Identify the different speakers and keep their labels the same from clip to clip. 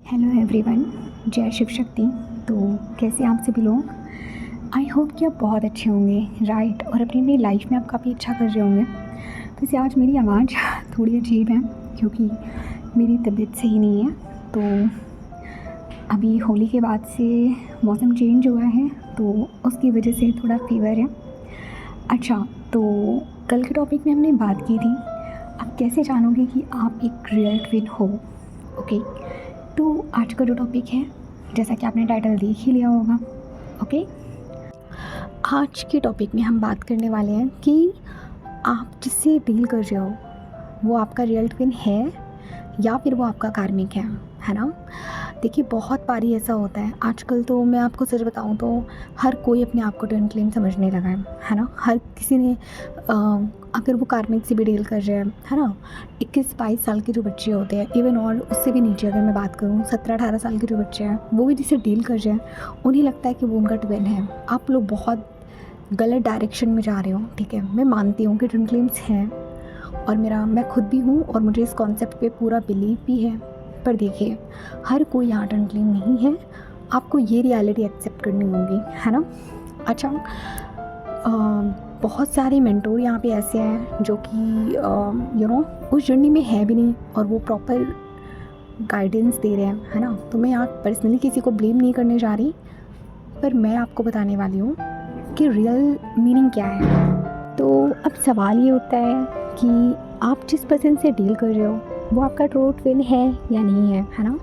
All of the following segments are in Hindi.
Speaker 1: हेलो एवरीवन, जय शिव शक्ति। तो कैसे आप सभी लोग? आई होप कि आप बहुत अच्छे होंगे, राइट, और अपनी अपनी लाइफ में आप काफ़ी अच्छा कर रहे होंगे। वैसे आज मेरी आवाज़ थोड़ी अजीब है क्योंकि मेरी तबीयत सही नहीं है। तो अभी होली के बाद से मौसम चेंज हुआ है तो उसकी वजह से थोड़ा फीवर है। अच्छा, तो कल के टॉपिक में हमने बात की थी, आप कैसे जानोगे कि आप एक रियल ट्विन हो। ओके, तो आज का जो टॉपिक है, जैसा कि आपने टाइटल देख ही लिया होगा। ओके, आज के टॉपिक में हम बात करने वाले हैं कि आप जिससे डील कर रहे हो वो आपका रियल ट्विन है या फिर वो आपका कार्मिक है ना। देखिए, बहुत बारी ऐसा होता है आजकल, तो मैं आपको सच बताऊं तो हर कोई अपने आप को ट्विन फ्लेम समझने लगा है ना। हर किसी ने अगर वो कार्मिक से भी डील कर रहे हैं, है ना। 21-22 साल के जो बच्चे होते हैं, इवन और उससे भी नीचे अगर मैं बात करूँ 17-18 साल के जो बच्चे हैं, वो भी जिससे डील कर रहे हैं, उन्हें लगता है कि वो उनका ट्विन है। आप लोग बहुत गलत डायरेक्शन में जा रहे हो, ठीक है। मैं मानती हूँ कि ट्विन फ्लेम्स हैं और मैं खुद भी हूँ और मुझे इस कॉन्सेप्ट पे पूरा बिलीव भी है। पर देखिए, हर कोई यहाँ ट्विन फ्लेम नहीं है, आपको ये रियलिटी एक्सेप्ट करनी होगी, है ना। अच्छा, बहुत सारे मेंटोर यहाँ पे ऐसे हैं जो कि उस जर्नी में है भी नहीं और वो प्रॉपर गाइडेंस दे रहे हैं, है ना। तो मैं यहाँ पर्सनली किसी को ब्लेम नहीं करने जा रही, पर मैं आपको बताने वाली हूँ कि रियल मीनिंग क्या है। तो अब सवाल ये होता है कि आप जिस पर्सन से डील कर रहे हो वो आपका ट्रू ट्विन है या नहीं है ना।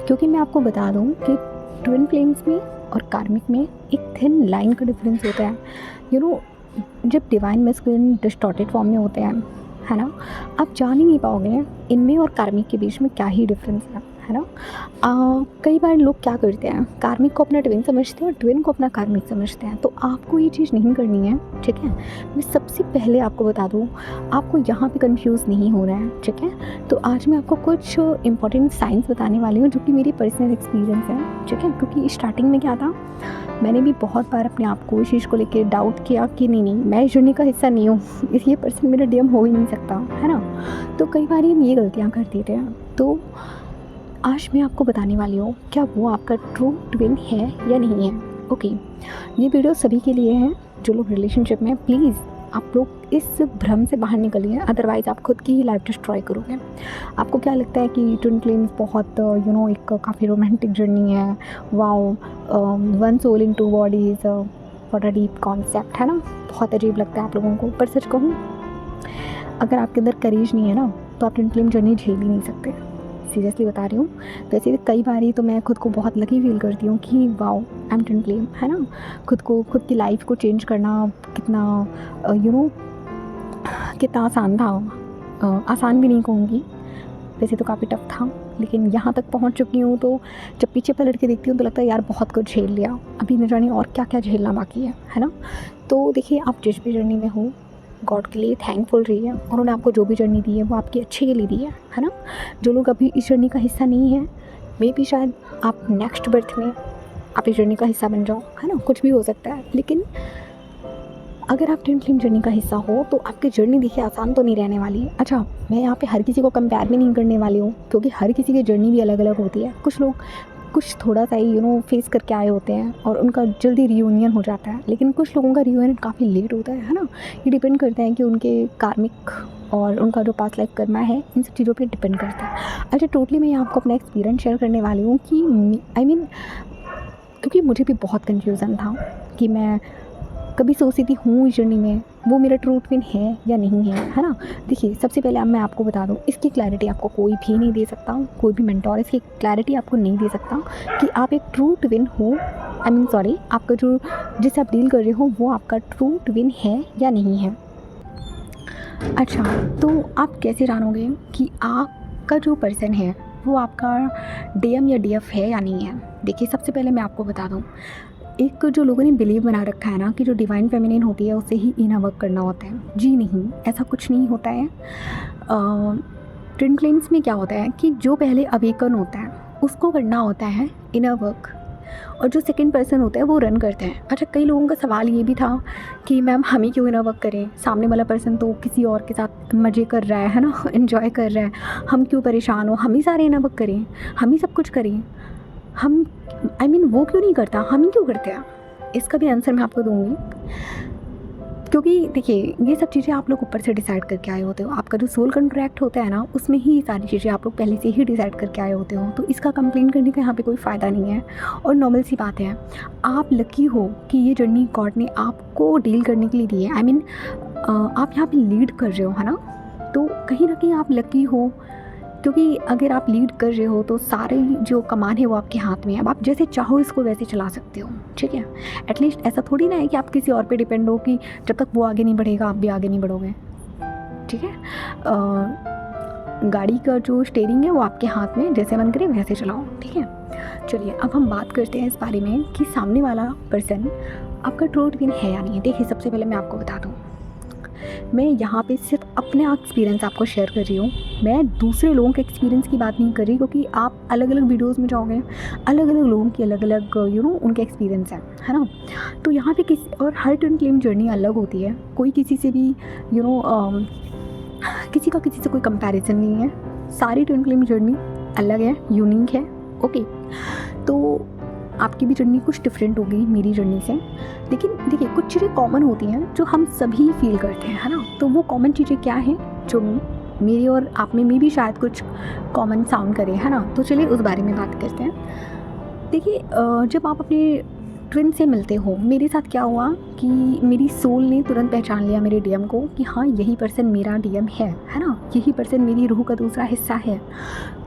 Speaker 1: क्योंकि मैं आपको बता दूँ कि ट्विन फ्लेम्स में और कार्मिक में एक थिन लाइन का डिफरेंस होता है। जब डिवाइन मैस्कुलिन डिस्टॉर्टेड फॉर्म में होते हैं, है ना, आप जान ही नहीं पाओगे इनमें और कार्मिक के बीच में क्या ही डिफरेंस है ना। कई बार लोग क्या करते हैं, कार्मिक को अपना ट्विन समझते हैं और ट्विन को अपना कार्मिक समझते हैं। तो आपको ये चीज़ नहीं करनी है, ठीक है। मैं सबसे पहले आपको बता दूँ, आपको यहाँ पे कंफ्यूज नहीं होना है, ठीक है। तो आज मैं आपको कुछ इंपॉर्टेंट साइंस बताने वाली हूँ जो कि मेरी पर्सनल एक्सपीरियंस है, ठीक है। क्योंकि स्टार्टिंग में क्या था, मैंने भी बहुत बार अपने आप को इस चीज़ को लेकर डाउट किया कि नहीं मैं इस जर्नी का हिस्सा नहीं हूँ, ये पर्सन मेरा डीएम हो ही नहीं सकता, है ना। तो कई बार हम ये गलतियाँ कर देते हैं। तो आज मैं आपको बताने वाली हूँ क्या वो आपका ट्रू ट्विन है या नहीं है। ओके, ये वीडियो सभी के लिए है जो लोग रिलेशनशिप में। प्लीज़ आप लोग इस भ्रम से बाहर निकलिए, अदरवाइज़ आप खुद की ही लाइफ डिस्ट्रॉय करोगे। आपको क्या लगता है कि ट्विन फ्लेम्स बहुत एक काफ़ी रोमांटिक जर्नी है, wow, one soul in two bodies, what a deep concept, है ना। बहुत अजीब लगता है आप लोगों को, पर सच कहूँ, अगर आपके अंदर करेज नहीं है ना तो आप ट्विन फ्लेम जर्नी झेल ही नहीं सकते। सीरियसली बता रही हूँ। वैसे कई बार तो मैं खुद को बहुत लकी फील करती हूँ कि wow, I am twin flame, है ना। खुद की लाइफ को चेंज करना कितना कितना आसान था। आसान भी नहीं कहूँगी, वैसे तो काफ़ी टफ था, लेकिन यहाँ तक पहुँच चुकी हूँ। तो जब पीछे पलट के देखती हूँ तो लगता है यार बहुत कुछ झेल लिया, अभी न जाने और क्या क्या झेलना बाकी है ना। तो देखिए, आप जिस भी जर्नी में हो, गॉड के लिए थैंकफुल रही है। उन्होंने आपको जो भी जर्नी दी है वो आपके अच्छे के लिए दी है ना। जो लोग अभी इस जर्नी का हिस्सा नहीं है, मे भी शायद आप नेक्स्ट बर्थ में आप इस जर्नी का हिस्सा बन जाओ, है ना। कुछ भी हो सकता है, लेकिन अगर आप ट्विन फ्लेम जर्नी का हिस्सा हो तो आपकी जर्नी देखिए आसान तो नहीं रहने वाली। अच्छा, मैं यहाँ पे हर किसी को कंपेयर भी नहीं करने वाली हूँ, क्योंकि हर किसी की जर्नी भी अलग अलग होती है। कुछ लोग कुछ थोड़ा सा ही फेस करके आए होते हैं और उनका जल्दी रियूनियन हो जाता है, लेकिन कुछ लोगों का रियूनियन काफ़ी लेट होता है ना। ये डिपेंड करता है कि उनके कार्मिक और उनका जो पास्ट लाइफ कर्मा है, इन सब चीज़ों पे डिपेंड करता है। अच्छा, टोटली मैं आपको अपना एक्सपीरियंस शेयर करने वाली हूँ कि क्योंकि मुझे भी बहुत कन्फ्यूज़न था कि मैं कभी सोचती थी हूँ इस जर्नी में, वो मेरा ट्रू ट्विन है या नहीं है ना। देखिए, सबसे पहले अब मैं आपको बता दूँ, इसकी क्लैरिटी आपको कोई भी नहीं दे सकता, कोई भी मेंटोर इसकी क्लैरिटी आपको नहीं दे सकता कि आप एक ट्रू ट्विन हो। सॉरी, आपका जो जिससे आप डील कर रहे हो वो आपका ट्रू ट्विन है या नहीं है। अच्छा, तो आप कैसे जानोगे कि आपका जो पर्सन है वो आपका डीएम या डीएफ है या नहीं है। देखिए, सबसे पहले मैं आपको बता दूँ, एक जो लोगों ने बिलीव बना रखा है ना कि जो डिवाइन फेमिनिन होती है उसे ही इनर वर्क करना होता है। जी नहीं, ऐसा कुछ नहीं होता है। ट्विन फ्लेम्स में क्या होता है कि जो पहले अवेकन होता है उसको करना होता है इनर वर्क, और जो सेकंड पर्सन होता है वो रन करते हैं। अच्छा, कई लोगों का सवाल ये भी था कि मैम हम ही क्यों इनर वर्क करें, सामने वाला पर्सन तो किसी और के साथ मज़े कर रहा है ना, एंजॉय कर रहा है, हम क्यों परेशान हो, हम ही सारे इनर वर्क करें, हम ही सब कुछ करें, हम वो क्यों नहीं करता, हम ही क्यों करते हैं। इसका भी आंसर मैं आपको दूँगी, क्योंकि देखिए ये सब चीज़ें आप लोग ऊपर से डिसाइड करके आए होते हो। आपका जो सोल कॉन्ट्रैक्ट होता है ना, उसमें ही ये सारी चीज़ें आप लोग पहले से ही डिसाइड करके आए होते हो। तो इसका कंप्लेन करने का यहाँ पे कोई फ़ायदा नहीं है और नॉर्मल सी बात है। आप लकी हो कि ये जर्नी गॉड ने आपको डील करने के लिए दी है। आप यहाँ पे लीड कर रहे हो, है ना, तो कहीं ना कहीं आप लकी हो, क्योंकि अगर आप लीड कर रहे हो तो सारे जो कमान है वो आपके हाथ में है। अब आप जैसे चाहो इसको वैसे चला सकते हो, ठीक है। एटलीस्ट ऐसा थोड़ी ना है कि आप किसी और पे डिपेंड हो कि जब तक वो आगे नहीं बढ़ेगा आप भी आगे नहीं बढ़ोगे, ठीक है। गाड़ी का जो स्टीयरिंग है वो आपके हाथ में, जैसे मन करे वैसे चलाओ, ठीक है। चलिए अब हम बात करते हैं इस बारे में कि सामने वाला पर्सन आपका ट्रू ट्विन है या नहीं। देखिए सबसे पहले मैं आपको बता दूँ, मैं यहाँ पे सिर्फ अपने एक्सपीरियंस आपको शेयर कर रही हूँ। मैं दूसरे लोगों के एक्सपीरियंस की बात नहीं कर रही, क्योंकि आप अलग अलग वीडियोस में जाओगे, अलग अलग लोगों की अलग अलग उनके एक्सपीरियंस है ना। तो यहाँ पे किसी और हर ट्विन फ्लेम जर्नी अलग होती है। कोई किसी से भी किसी का किसी से कोई कंपैरिजन नहीं है। सारी ट्विन फ्लेम जर्नी अलग है, यूनिक है, ओके। तो आपकी भी जर्नी कुछ डिफरेंट होगी मेरी जर्नी से, लेकिन देखिए कुछ चीज़ें कॉमन होती हैं जो हम सभी फील करते हैं, है ना। तो वो कॉमन चीज़ें क्या हैं जो मेरी और आप में भी शायद कुछ कॉमन साउंड करे, है ना। तो चलिए उस बारे में बात करते हैं। देखिए जब आप अपने ट्विन से मिलते हो, मेरे साथ क्या हुआ कि मेरी सोल ने तुरंत पहचान लिया मेरे डीएम को कि हाँ यही पर्सन मेरा डीएम है ना, यही पर्सन मेरी रूह का दूसरा हिस्सा है।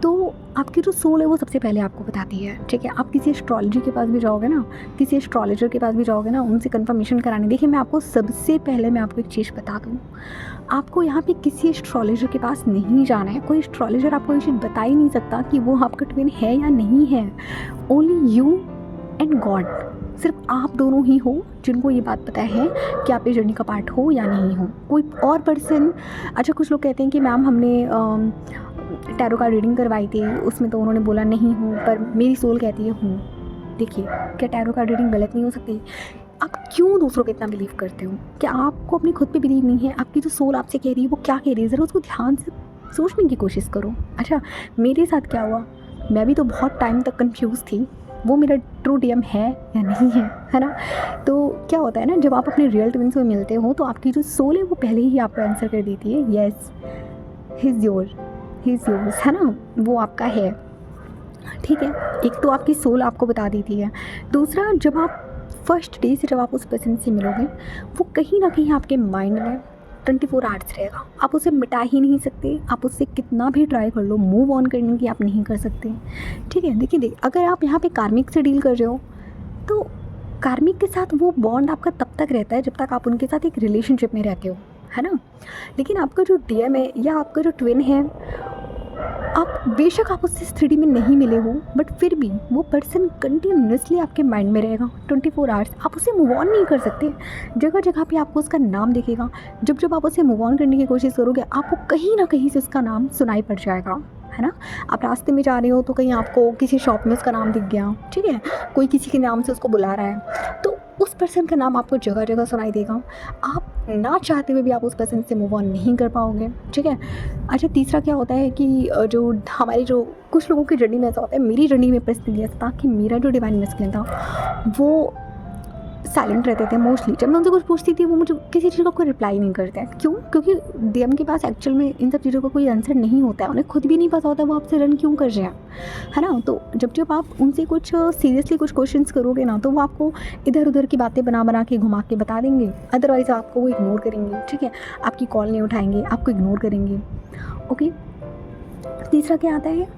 Speaker 1: तो आपकी जो सोल है वो सबसे पहले आपको बताती है, ठीक है। आप किसी एस्ट्रोलॉजी के पास भी जाओगे ना, किसी एस्ट्रोलॉजर के पास भी जाओगे ना, उनसे कंफर्मेशन कराने। देखिए मैं आपको सबसे पहले मैं आपको एक चीज़ बता दूँ, आपको यहाँ पे किसी एस्ट्रोलॉजर के पास नहीं जाना है। कोई एस्ट्रोलॉजर आपको ये चीज़ बता ही नहीं सकता कि वो आपका ट्विन है या नहीं है। ओनली यू एंड गॉड, सिर्फ आप दोनों ही हो जिनको ये बात पता है कि आप इस जर्नी का पार्ट हो या नहीं हो। कोई और पर्सन, अच्छा कुछ लोग कहते हैं कि मैम हमने टैरो कार्ड रीडिंग करवाई थी, उसमें तो उन्होंने बोला नहीं हूँ, पर मेरी सोल कहती है हूँ। देखिए क्या टैरो कार्ड रीडिंग गलत नहीं हो सकती? आप क्यों दूसरों को इतना बिलीव करते हो? क्या आपको अपनी खुद पे बिलीव नहीं है? आपकी जो सोल आपसे कह रही है वो क्या कह रही है, ज़रा उसको ध्यान से सोचने की कोशिश करो। अच्छा मेरे साथ क्या हुआ, मैं भी तो बहुत टाइम तक कन्फ्यूज़ थी, वो मेरा ट्रू डीएम है या नहीं है ना। तो क्या होता है ना, जब आप अपने रियल ट्विन से मिलते हो तो आपकी जो सोल है वो पहले ही आपको आंसर कर देती है, येस ही इज़ योर्स, है ना, वो आपका है, ठीक है। एक तो आपकी सोल आपको बता देती है। दूसरा, जब आप फर्स्ट डे से जब आप उस पर्सन से मिलोगे, वो कहीं ना कहीं आपके माइंड में 24 आवर्स रहेगा। आप उसे मिटा ही नहीं सकते, आप उससे कितना भी ट्राई कर लो, मूव ऑन करने की आप नहीं कर सकते, ठीक है। देखिए अगर आप यहाँ पे कार्मिक से डील कर रहे हो तो कार्मिक के साथ वो बॉन्ड आपका तब तक रहता है जब तक आप उनके साथ एक रिलेशनशिप में रहते हो, है ना। लेकिन आपका जो डीएम है या आपका जो ट्विन है, आप बेशक आप उससे 3D में नहीं मिले हो, बट फिर भी वो पर्सन कंटिन्यूसली आपके माइंड में रहेगा 24 आवर्स। आप उसे मूव ऑन नहीं कर सकते। जगह जगह पे आपको उसका नाम दिखेगा। जब जब आप उसे मूव ऑन करने की कोशिश करोगे, आपको कहीं ना कहीं से उसका नाम सुनाई पड़ जाएगा, है ना। आप रास्ते में जा रहे हो तो कहीं आपको किसी शॉप में उसका नाम दिख गया, ठीक है, कोई किसी के नाम से उसको बुला रहा है, तो उस पर्सन का नाम आपको जगह जगह सुनाई देगा। आप ना चाहते हुए भी आप उस पर्सन से मूव ऑन नहीं कर पाओगे, ठीक है। अच्छा तीसरा क्या होता है कि जो हमारी जो कुछ लोगों की जर्नी में ऐसा होता है, मेरी जर्नी में पर्सनली ऐसा था कि मेरा जो डिवाइन मस्कुलिन था वो साइलेंट रहते थे मोस्टली। जब मैं उनसे कुछ पूछती थी वो मुझे किसी चीज़ का कोई रिप्लाई नहीं करते हैं। क्यों? क्योंकि डीएम के पास एक्चुअल में इन सब चीज़ों का कोई आंसर नहीं होता है, उन्हें खुद भी नहीं पता होता वो आपसे रन क्यों कर रहे हैं, है ना। तो जब आप उनसे कुछ सीरियसली कुछ क्वेश्चंस करोगे ना, तो वो आपको इधर उधर की बातें बना के घुमा के बता देंगे। अदरवाइज़ आपको वो इग्नोर करेंगे, ठीक है, आपकी कॉल नहीं उठाएंगे, आपको इग्नोर करेंगे, ओके। तीसरा क्या आता है,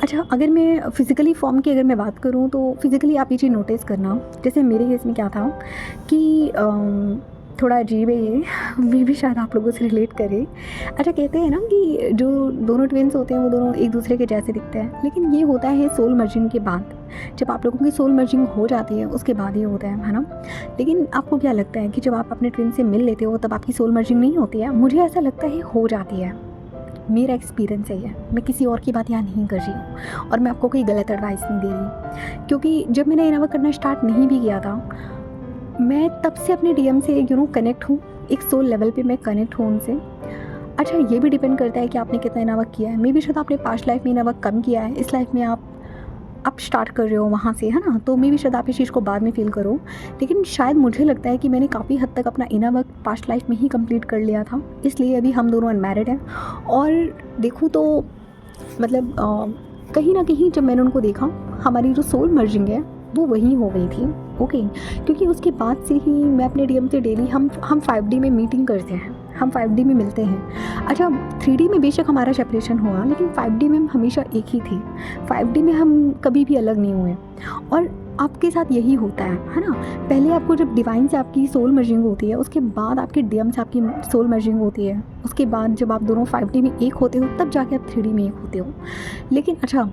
Speaker 1: अच्छा अगर मैं फ़िज़िकली फॉर्म की अगर मैं बात करूँ तो फ़िज़िकली आप ये चीज़ नोटिस करना, जैसे मेरे केस में क्या था कि थोड़ा अजीब है ये, मैं भी शायद आप लोगों से रिलेट करे। अच्छा कहते हैं ना कि जो दोनों ट्विन्स होते हैं वो दोनों एक दूसरे के जैसे दिखते हैं, लेकिन ये होता है सोल मर्जिंग के बाद। जब आप लोगों की सोल मर्जिंग हो जाती है उसके बाद ये होता है ना। लेकिन आपको क्या लगता है कि जब आप अपने ट्विन से मिल लेते हो तब आपकी सोल मर्जिंग नहीं होती है? मुझे ऐसा लगता है हो जाती है, मेरा एक्सपीरियंस है ये, मैं किसी और की बात यहाँ नहीं कर रही हूँ और मैं आपको कोई गलत एडवाइस नहीं दे रही, क्योंकि जब मैंने इनर वर्क करना स्टार्ट नहीं भी किया था, मैं तब से अपने डीएम से कनेक्ट हूँ, एक सोल लेवल पे मैं कनेक्ट हूँ उनसे। अच्छा, ये भी डिपेंड करता है कि आपने कितना इनर वर्क किया है। मे बी शायद आपने पास्ट लाइफ में इनर वर्क कम किया है, इस लाइफ में आप स्टार्ट कर रहे हो वहाँ से, है ना, तो मे बी शायद आप इस चीज़ को बाद में फील करो। लेकिन शायद मुझे लगता है कि मैंने काफ़ी हद तक अपना इनर वर्क पास्ट लाइफ में ही कंप्लीट कर लिया था, इसलिए अभी हम दोनों अनमैरिड हैं। और देखूँ तो मतलब कहीं ना कहीं जब मैंने उनको देखा, हमारी जो सोल मर्जिंग है वो वहीं हो गई थी। ओके, क्योंकि उसके बाद से ही मैं अपने डीएम से डेली हम 5D में मीटिंग करते हैं, हम 5D में मिलते हैं। अच्छा, 3D में बेशक हमारा सेपरेशन हुआ, लेकिन 5D में हम हमेशा एक ही थे। 5D में हम कभी भी अलग नहीं हुए। और आपके साथ यही होता है ना, पहले आपको जब डिवाइन से आपकी सोल मर्जिंग होती है, उसके बाद आपके डीएम से आपकी सोल मर्जिंग होती है, उसके बाद जब आप दोनों 5D में एक होते हो, तब जाके आप 3D में एक होते हो। लेकिन अच्छा,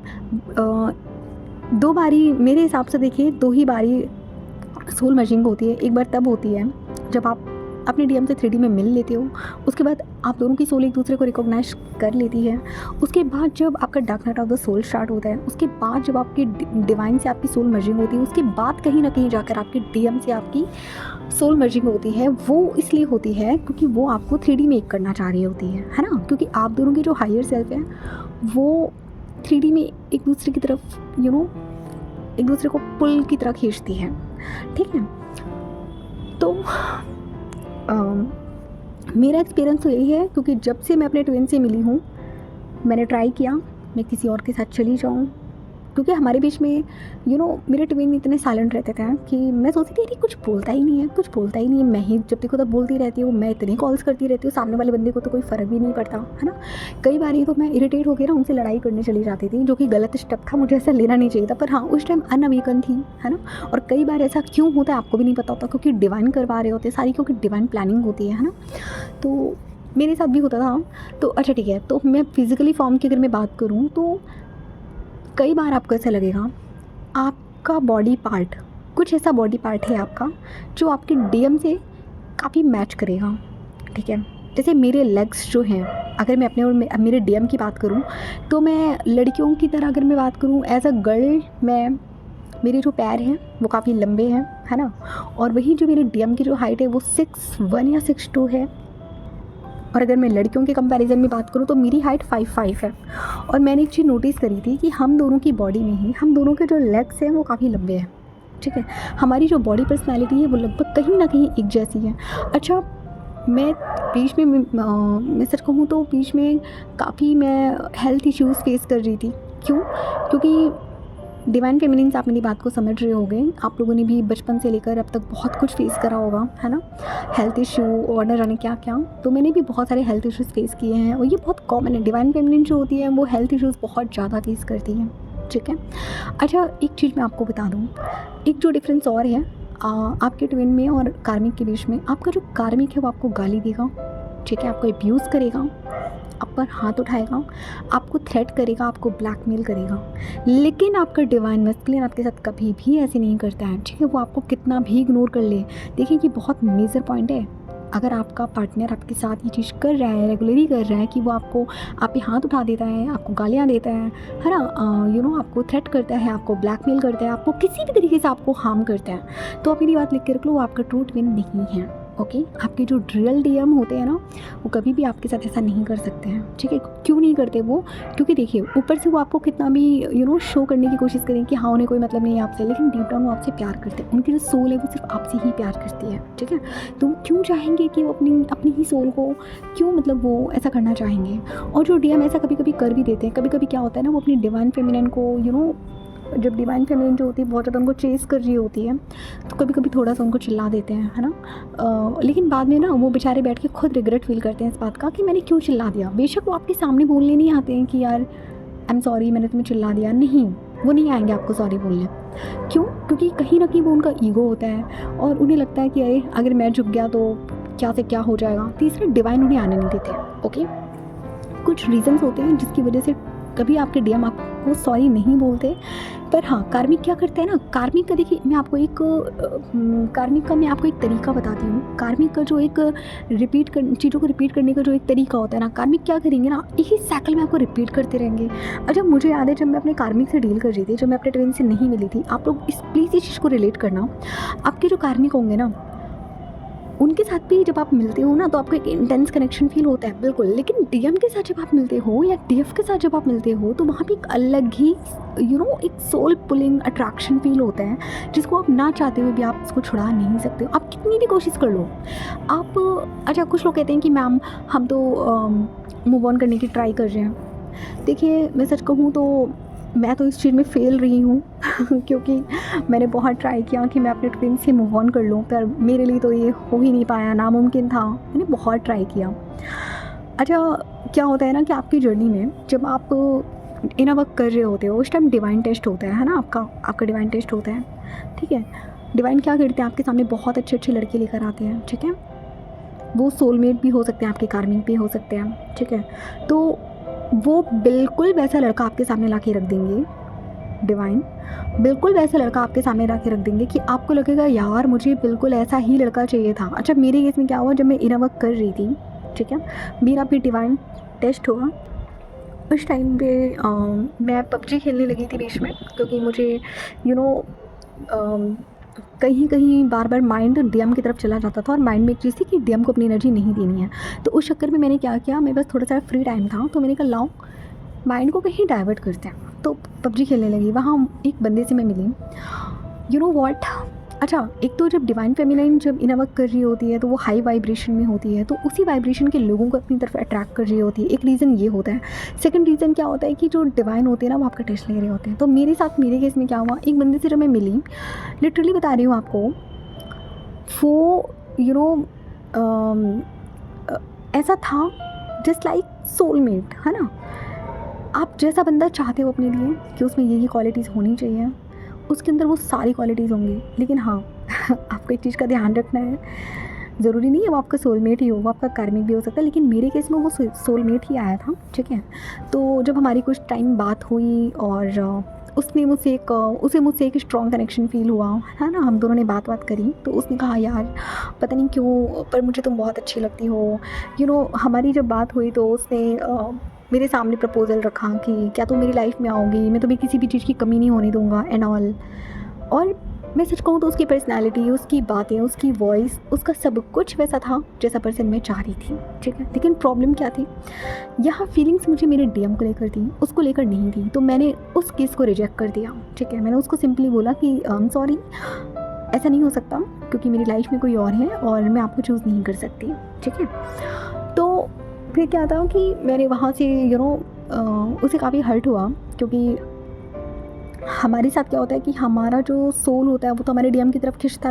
Speaker 1: 2 बारी मेरे हिसाब से देखिए, 2 ही बारी सोल मर्जिंग होती है। एक बार तब होती है जब आप अपने डीएम से 3D में मिल लेते हो, उसके बाद आप दोनों की सोल एक दूसरे को रिकॉग्नाइज कर लेती है। उसके बाद जब आपका dark night of the soul start होता है, उसके बाद जब आपकी डिवाइन से आपकी सोल मर्जिंग होती है, उसके बाद कहीं ना कहीं जाकर आपके डीएम से आपकी सोल मर्जिंग होती है। वो इसलिए होती है क्योंकि वो आपको 3D में एक करना चाह रही होती है ना, क्योंकि आप दोनों की जो हायर सेल्फ है वो 3D में एक दूसरे की तरफ एक दूसरे को पुल की तरह खींचती है। ठीक है, तो मेरा एक्सपीरियंस तो यही है, क्योंकि जब से मैं अपने ट्विन से मिली हूँ, मैंने ट्राई किया मैं किसी और के साथ चली जाऊँ, क्योंकि हमारे बीच में मेरे ट्विन इतने साइलेंट रहते थे कि मैं सोचती थी अरे कुछ बोलता ही नहीं है, मैं ही जब देखो तब बोलती रहती हूँ, मैं इतनी कॉल्स करती रहती हूँ, सामने वाले बंदे को तो कोई फ़र्क भी नहीं पड़ता, है ना। कई बार तो मैं इरिटेट होकर ना उनसे लड़ाई करने चली जाती थी, जो कि गलत स्टेप था, मुझे ऐसा लेना नहीं चाहिए था, पर हाँ उस टाइम अनअवेकन थी, है ना। और कई बार ऐसा क्यों होता है आपको भी नहीं पता होता, क्योंकि डिवाइन करवा रहे होते सारी, क्योंकि डिवाइन प्लानिंग होती है ना। तो मेरे साथ भी होता था। तो अच्छा ठीक है, तो मैं फिज़िकली फॉर्म की अगर मैं बात करूँ, तो कई बार आपको ऐसा लगेगा आपका बॉडी पार्ट, कुछ ऐसा बॉडी पार्ट है आपका जो आपके डीएम से काफ़ी मैच करेगा। ठीक है, जैसे मेरे लेग्स जो हैं, अगर मैं अपने और मेरे डीएम की बात करूं, तो मैं लड़कियों की तरह अगर मैं बात करूं एज अ गर्ल, मेरे जो पैर हैं वो काफ़ी लंबे हैं, है ना। और वही जो मेरे डीएम की जो हाइट है वो 6'1" या 6'2" है। और अगर मैं लड़कियों के कंपैरिजन में बात करूँ तो मेरी हाइट 5'5" है। और मैंने एक चीज़ नोटिस करी थी कि हम दोनों की बॉडी में ही हम दोनों के जो लेग्स हैं वो काफ़ी लंबे हैं। ठीक है, हमारी जो बॉडी पर्सनैलिटी है वो लगभग कहीं ना कहीं एक जैसी है। अच्छा, मैं बीच में मैं सच कहूँ तो बीच में काफ़ी मैं हेल्थ इश्यूज़ फेस कर रही थी। क्यों? क्योंकि डिवाइन फेमिनिन से आप मेरी बात को समझ रहे होंगे, आप लोगों ने भी बचपन से लेकर अब तक बहुत कुछ फेस करा होगा, है ना। हेल्थ इशू और न जाने क्या क्या, तो मैंने भी बहुत सारे हेल्थ इश्यूज़ फेस किए हैं, और ये बहुत कॉमन है। डिवाइन फेमिनिन जो होती है वो हेल्थ इश्यूज़ बहुत ज़्यादा फेस करती है। ठीक है, अच्छा एक चीज़ मैं आपको बता दूँ, एक जो डिफरेंस और है आपके ट्विन में और कार्मिक के बीच में, आपका जो कार्मिक है वो आपको गाली देगा, ठीक है, आपको अब्यूज़ करेगा, आप पर हाथ उठाएगा, आपको थ्रेट करेगा, आपको ब्लैकमेल करेगा। लेकिन आपका डिवाइन मैस्कुलिन आपके साथ कभी भी ऐसे नहीं करता है। ठीक है, वो आपको कितना भी इग्नोर कर ले, देखिए ये बहुत मेजर पॉइंट है। अगर आपका पार्टनर आपके साथ ये चीज़ कर रहा है, रेगुलरली कर रहा है कि वो आपको आप पे हाथ उठा देता है, आपको गालियाँ देता है ना, आपको थ्रेट करता है, आपको ब्लैकमेल करता है, आपको किसी भी तरीके से आपको हार्म करता है, तो आप मेरी बात लिख के रख लो, वो आपका ट्रू ट्विन नहीं है। ओके, आपके जो रियल डीएम होते हैं ना, वो कभी भी आपके साथ ऐसा नहीं कर सकते हैं। ठीक है, क्यों नहीं करते वो? क्योंकि देखिए, ऊपर से वो आपको कितना भी शो करने की कोशिश करें कि हाँ उन्हें कोई मतलब नहीं है आपसे, लेकिन डीप डाउन वो आपसे प्यार करते हैं। उनकी जो सोल है वो सिर्फ आपसे ही प्यार करती है। ठीक है, तो वो क्यों चाहेंगे कि वो अपनी ही सोल को क्यों वो ऐसा करना चाहेंगे? और जो डीएम ऐसा कभी कभी कर भी देते हैं, कभी कभी क्या होता है ना, वो अपनी डिवाइन फेमिनिन को जब डिवाइन फेमिनिन जो होती है बहुत ज़्यादा उनको चेस कर रही होती है, तो कभी कभी थोड़ा सा उनको चिल्ला देते हैं, है ना। लेकिन बाद में ना वो बेचारे बैठ के खुद रिग्रेट फील करते हैं इस बात का कि मैंने क्यों चिल्ला दिया। बेशक वो आपके सामने बोलने नहीं आते हैं कि यार आई एम सॉरी, मैंने तुम्हें चिल्ला दिया, नहीं, वो नहीं आएंगे आपको सॉरी बोलने। क्यों? क्योंकि कहीं ना कहीं वो उनका ईगो होता है, और उन्हें लगता है कि अरे अगर मैं झुक गया तो क्या से क्या हो जाएगा। तीसरा, डिवाइन उन्हें आने नहीं देते। ओके, कुछ रीजंस होते हैं जिसकी वजह से कभी आपके डीएम आपको सॉरी नहीं बोलते। पर हाँ, कार्मिक क्या करते हैं ना, कार्मिक का देखिए मैं आपको एक कार्मिक का मैं आपको एक तरीका बताती हूँ। कार्मिक का जो एक चीज़ों को रिपीट करने का जो एक तरीका होता है ना, कार्मिक क्या करेंगे ना, एक ही साइकिल में आपको रिपीट करते रहेंगे। अच्छा, मुझे याद है जब मैं अपने कार्मिक से डील कर रही थी, जब मैं अपने ट्विन से नहीं मिली थी, आप लोग इस प्लीज़ इस चीज़ को रिलेट करना। आपके जो कार्मिक होंगे ना, उनके साथ भी जब आप मिलते हो ना, तो आपको एक इंटेंस कनेक्शन फ़ील होता है, बिल्कुल। लेकिन डीएम के साथ जब आप मिलते हो या डीएफ के साथ जब आप मिलते हो, तो वहाँ पे एक अलग ही एक सोल पुलिंग अट्रैक्शन फ़ील होता है, जिसको आप ना चाहते हुए भी आप उसको छुड़ा नहीं सकते हो, आप कितनी भी कोशिश कर लो। आप अच्छा, कुछ लोग कहते हैं कि मैम हम तो मूव ऑन करने की ट्राई कर रहे हैं। देखिए, मैं सच कहूँ तो मैं तो इस चीज़ में फ़ेल रही हूँ क्योंकि मैंने बहुत ट्राई किया कि मैं अपने ट्विन से मूव ऑन कर लूँ, पर मेरे लिए तो ये हो ही नहीं पाया, नामुमकिन था। मैंने बहुत ट्राई किया। अच्छा, क्या होता है ना कि आपकी जर्नी में जब आप इनर वर्क कर रहे होते हो, उस टाइम डिवाइन टेस्ट होता है ना, आपका डिवाइन टेस्ट होता है, ठीक है। डिवाइन क्या करते हैं, आपके सामने बहुत अच्छे लड़के लेकर आते हैं, ठीक है। वो सोलमेट भी हो सकते हैं, आपके कार्मिक भी हो सकते हैं, ठीक है। तो वो बिल्कुल वैसा लड़का आपके सामने ला के रख देंगे, डिवाइन बिल्कुल वैसा लड़का आपके सामने ला के रख देंगे कि आपको लगेगा यार मुझे बिल्कुल ऐसा ही लड़का चाहिए था। अच्छा, मेरे केस में क्या हुआ, जब मैं इनर वर्क कर रही थी, ठीक है, मेरा भी डिवाइन टेस्ट हुआ। उस टाइम पे मैं पबजी खेलने लगी थी बीच में, क्योंकि मुझे यू नो कहीं कहीं बार बार माइंड डीएम की तरफ चला जाता था, और माइंड में एक चीज़ थी कि डीएम को अपनी एनर्जी नहीं देनी है। तो उस चक्कर में मैंने क्या किया, मेरे पास थोड़ा सा फ्री टाइम था, तो मैंने कहा लाओ माइंड को कहीं डाइवर्ट करते हैं, तो पबजी खेलने लगी। वहाँ एक बंदे से मैं मिली, यू नो व्हाट। अच्छा, एक तो जब डिवाइन फेमिनाइन जब इनर वर्क कर रही होती है, तो वो हाई वाइब्रेशन में होती है, तो उसी वाइब्रेशन के लोगों को अपनी तरफ अट्रैक्ट कर रही होती है। एक रीज़न ये होता है। सेकंड रीज़न क्या होता है कि जो डिवाइन होते हैं ना, वो आपका टेस्ट ले रहे होते हैं। तो मेरे साथ, मेरे केस में क्या हुआ, एक बंदे से जब मैं मिली, लिटरली बता रही हूँ आपको, वो यू नो ऐसा था जस्ट लाइक सोलमेट, है ना। आप जैसा बंदा चाहते हो अपने लिए कि उसमें ये क्वालिटीज़ होनी चाहिए, उसके अंदर वो सारी क्वालिटीज़ होंगी। लेकिन हाँ आपको एक चीज़ का ध्यान रखना है, ज़रूरी नहीं है वो आपका सोलमेट ही हो, वो आपका कार्मिक भी हो सकता है। लेकिन मेरे केस में वो सोलमेट ही आया था, ठीक है। तो जब हमारी कुछ टाइम बात हुई और उसे मुझसे एक स्ट्रॉन्ग कनेक्शन फ़ील हुआ, है ना। हम दोनों ने बात करी, तो उसने कहा यार पता नहीं क्यों पर मुझे तुम बहुत अच्छी लगती हो। हमारी जब बात हुई तो उसने मेरे सामने प्रपोज़ल रखा कि क्या तुम मेरी लाइफ में आओगी, मैं तुम्हें किसी भी चीज़ की कमी नहीं होने दूँगा एंड ऑल। और मैं सच कहूँ तो उसकी पर्सनैलिटी, उसकी बातें, उसकी वॉइस, उसका सब कुछ वैसा था जैसा पर्सन मैं चाह रही थी, ठीक है। लेकिन प्रॉब्लम क्या थी, यहाँ फीलिंग्स मुझे मेरे डीएम को लेकर थी, उसको लेकर नहीं थी। तो मैंने उस केस को रिजेक्ट कर दिया, ठीक है। मैंने उसको सिंपली बोला कि सॉरी, ऐसा नहीं हो सकता, क्योंकि मेरी लाइफ में कोई और है और मैं आपको चूज़ नहीं कर सकती, ठीक है। तो फिर क्या था कि मैंने वहाँ से उसे काफ़ी हर्ट हुआ, क्योंकि हमारे साथ क्या होता है कि हमारा जो सोल होता है वो तो हमारे डीएम की तरफ खिंचता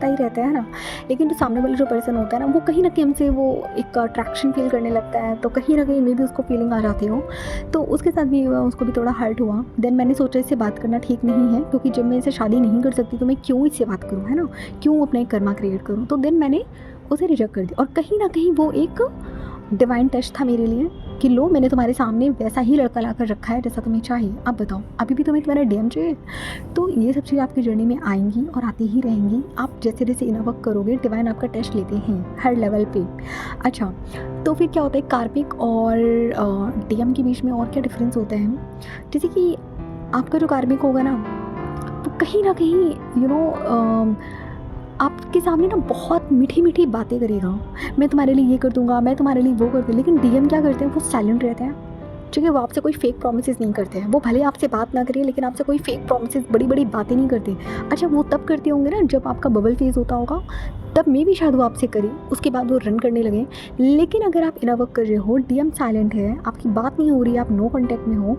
Speaker 1: ही रहता है ना। लेकिन जो सामने वाला जो पर्सन होता है ना, वो कहीं ना कहीं हमसे वो एक अट्रैक्शन फील करने लगता है, तो कहीं ना कहीं मे भी उसको फीलिंग आ जाती हो। तो उसके साथ भी हुआ, उसको भी थोड़ा हर्ट हुआ। देन मैंने सोचा इससे बात करना ठीक नहीं है, क्योंकि जब मैं इसे शादी नहीं कर सकती तो मैं क्यों इससे बात करूँ, है ना, क्यों अपना एक कर्मा क्रिएट करूँ। तो देन मैंने उसे रिजेक्ट कर दिया। और कहीं ना कहीं वो एक डिवाइन टेस्ट था मेरे लिए कि लो, मैंने तुम्हारे सामने वैसा ही लड़का लाकर रखा है जैसा तुम्हें चाहिए, अब बताओ अभी भी तुम्हें तुम्हारा डीएम चाहिए। तो ये सब चीज़ें आपकी जर्नी में आएंगी और आती ही रहेंगी। आप जैसे जैसे इनर वर्क करोगे, डिवाइन आपका टेस्ट लेते हैं हर लेवल पे। अच्छा, तो फिर क्या होता है, कार्मिक और डीएम के बीच में और क्या डिफरेंस होता है, जैसे कि आपका जो कार्मिक होगा ना, वो कहीं ना कहीं आपके सामने ना बहुत मीठी मीठी बातें करेगा, मैं तुम्हारे लिए ये कर दूंगा, मैं तुम्हारे लिए वो कर दूँगा। लेकिन डीएम क्या करते हैं, वो साइलेंट रहते हैं, ठीक है। वो आपसे कोई फेक प्रॉमिसेस नहीं करते हैं। वो भले आपसे बात ना करें, लेकिन आपसे कोई फेक प्रॉमिसेस, बड़ी बड़ी बातें नहीं करते। अच्छा, वो तब करते होंगे ना जब आपका बबल फेज होता होगा, तब में भी शायद वो आपसे करे, उसके बाद वो रन करने लगे। लेकिन अगर आप इनर वर्क कर रहे हो, डीएम साइलेंट है, आपकी बात नहीं हो रही है, आप नो कॉन्टैक्ट में हो,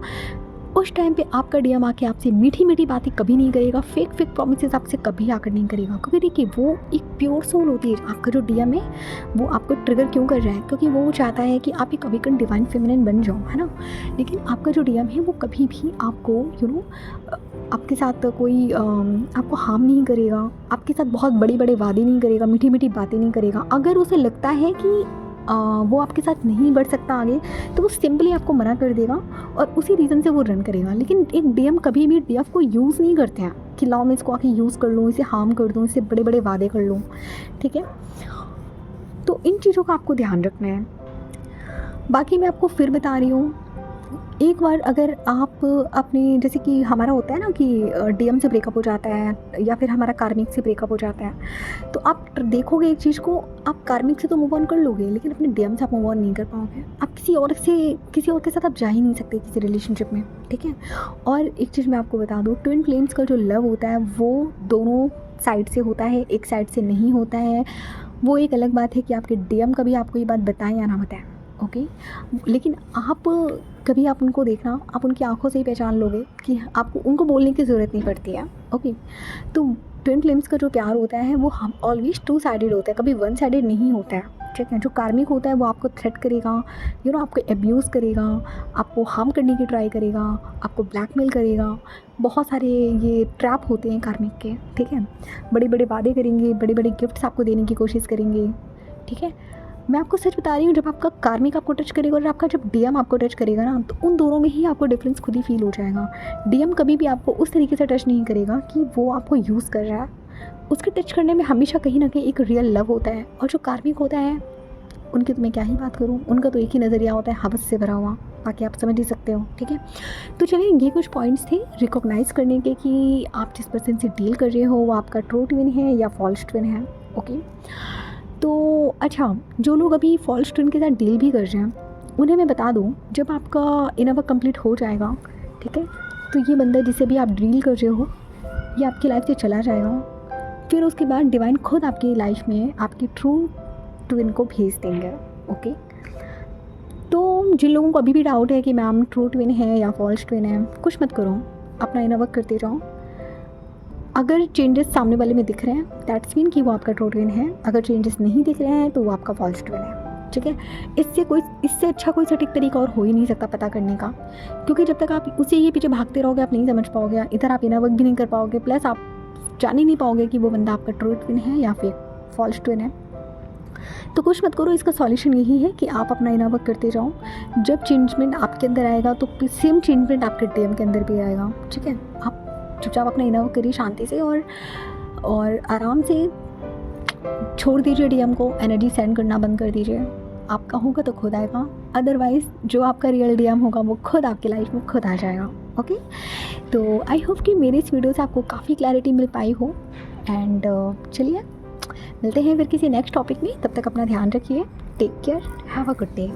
Speaker 1: उस टाइम पे आपका डीएम आके आपसे मीठी मीठी बातें कभी नहीं करेगा, फेक प्रॉमिसेस आपसे कभी आकर नहीं करेगा। क्योंकि देखिए, वो एक प्योर सोल होती है। आपका जो डीएम है वो आपको ट्रिगर क्यों कर रहा है, क्योंकि वो चाहता है कि आप एक अवेकन डिवाइन फेमिनिन बन जाओ, है ना। लेकिन आपका जो डीएम है वो कभी भी आपको आपके साथ कोई आपको हार्म नहीं करेगा, आपके साथ बहुत बड़े बड़े वादे नहीं करेगा, मीठी मीठी बातें नहीं करेगा। अगर उसे लगता है कि वो आपके साथ नहीं बढ़ सकता आगे, तो वो सिंपली आपको मना कर देगा और उसी रीज़न से वो रन करेगा। लेकिन एक डीएम कभी भी डीएफ को यूज़ नहीं करते हैं कि लाओ मैं इसको आके यूज़ कर लूँ, इसे हार्म कर दूँ, इससे बड़े बड़े वादे कर लूँ, ठीक है। तो इन चीज़ों का आपको ध्यान रखना है। बाकी मैं आपको फिर बता रही हूँ, एक बार अगर आप अपने, जैसे कि हमारा होता है ना कि डीएम से ब्रेकअप हो जाता है या फिर हमारा कार्मिक से ब्रेकअप हो जाता है, तो आप देखोगे एक चीज़ को, आप कार्मिक से तो मूव ऑन कर लोगे लेकिन अपने डीएम से आप मूव ऑन नहीं कर पाओगे। आप किसी और के साथ आप जा ही नहीं सकते किसी रिलेशनशिप में, ठीक है। और एक चीज़ मैं आपको बता दूँ, ट्विन फ्लेम्स का जो लव होता है वो दोनों साइड से होता है, एक साइड से नहीं होता है। वो एक अलग बात है कि आपके डीएम कभी आपको ये बात बताएं या ना बताएं, ओके। लेकिन आप उनको देखना, आप उनकी आंखों से ही पहचान लोगे कि आपको उनको बोलने की ज़रूरत नहीं पड़ती है, ओके। तो ट्विन फ्लेम्स का जो प्यार होता है वो हम ऑलवेज टू साइडेड होता है, कभी वन साइडेड नहीं होता है, ठीक है। जो कार्मिक होता है वो आपको थ्रेट करेगा, आपको एब्यूज़ करेगा, आपको हार्म करने की ट्राई करेगा, आपको ब्लैकमेल करेगा। बहुत सारे ये ट्रैप होते हैं कार्मिक के, ठीक है। बड़े बड़े वादे करेंगे, बड़े बड़े गिफ्ट्स आपको देने की कोशिश करेंगे, ठीक है। मैं आपको सच बता रही हूँ, जब आपका कार्मिक आपको टच करेगा और आपका जब डीएम आपको टच करेगा ना, तो उन दोनों में ही आपको डिफरेंस खुद ही फील हो जाएगा। डीएम कभी भी आपको उस तरीके से टच नहीं करेगा कि वो आपको यूज़ कर रहा है। उसके टच करने में हमेशा कहीं ना कहीं एक रियल लव होता है। और जो कार्मिक होता है उनकी तो मैं क्या ही बात करूँ, उनका तो एक ही नज़रिया होता है, हवस से भरा हुआ। बाकी आप समझ ही सकते हो, ठीक है। तो चलिए, ये कुछ पॉइंट्स थे रिकॉग्नाइज़ करने के कि आप जिस पर्सन से डील कर रहे हो वो आपका ट्रू ट्विन है या फॉल्स ट्विन है, ओके। तो अच्छा, जो लोग अभी फॉल्स ट्विन के साथ डील भी कर रहे हैं उन्हें मैं बता दूं, जब आपका इनर वर्क कंप्लीट हो जाएगा, ठीक है, तो ये बंदा जिसे भी आप डील कर रहे हो ये आपकी लाइफ से चला जाएगा। फिर उसके बाद डिवाइन खुद आपकी लाइफ में आपकी ट्रू ट्विन को भेज देंगे, ओके। तो जिन लोगों को अभी भी डाउट है कि मैम ट्रू ट्विन है या फॉल्स ट्विन है, कुछ मत करो, अपना इनर वर्क करते जाओ। अगर चेंजेस सामने वाले में दिख रहे हैं दैट्स मीन कि वो आपका ट्रू ट्विन है, अगर चेंजेस नहीं दिख रहे हैं तो वो आपका फॉल्स ट्विन है, ठीक है। इससे अच्छा कोई सटीक तरीका और हो ही नहीं सकता पता करने का, क्योंकि जब तक आप उसी के पीछे भागते रहोगे आप नहीं समझ पाओगे, इधर आप इनर वर्क भी नहीं कर पाओगे, प्लस आप जान ही नहीं पाओगे कि वो बंदा आपका ट्रू ट्विन है या फिर फॉल्स ट्विन है। तो कुछ मत करो, इसका सॉल्यूशन यही है कि आप अपना इनर वर्क करते जाओ। जब चेंजमेंट आपके अंदर आएगा तो सेम चेंजमेंट आपके डीएम के अंदर भी आएगा, ठीक है। आप चुपचाप अपना इनर वर्क करिए शांति से और आराम से छोड़ दीजिए डीएम को, एनर्जी सेंड करना बंद कर दीजिए। आपका होगा तो खुद आएगा, अदरवाइज़ जो आपका रियल डीएम होगा वो खुद आपकी लाइफ में खुद आ जाएगा, ओके। तो आई होप कि मेरे इस वीडियो से आपको काफ़ी क्लैरिटी मिल पाई हो। एंड चलिए मिलते हैं फिर किसी नेक्स्ट टॉपिक में, तब तक अपना ध्यान रखिए, take care, have a good day.